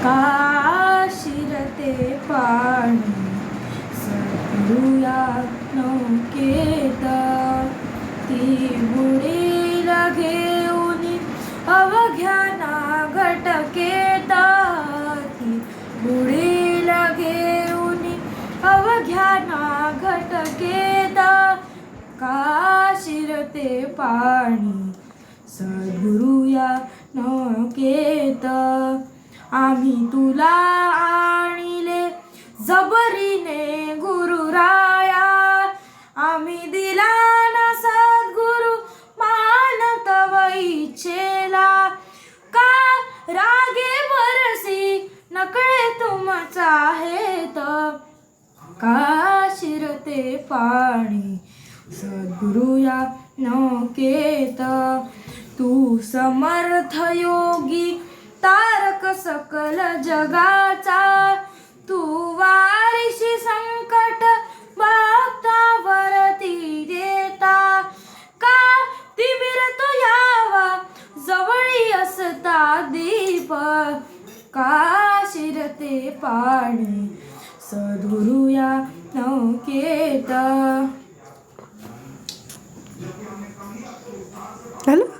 का शिरते पाणी सरुया नौकेत ती बुडीला घेऊन अवघ्या नागटकेत ती बुडीला घेऊन अवघ्या नागटकेत का शिरते पाणी सरुया नौकेत आम्ही तुला आणिले जबरीने गुरुराया आम्ही दिला ना सद्गुरु मान तव इच्छेला का रागे बरसी नकळे तुमचा हेत का शिरते पाणी सद्गुरुया नौकेत तू समर्थ योगी तारक सकल जगाचा तू वारिशी संकट भक्तावरती देता का तिमिर तो यावा जवळी असता दीप का शिरते पाणी सद्गुरुया नौकेत. झालं.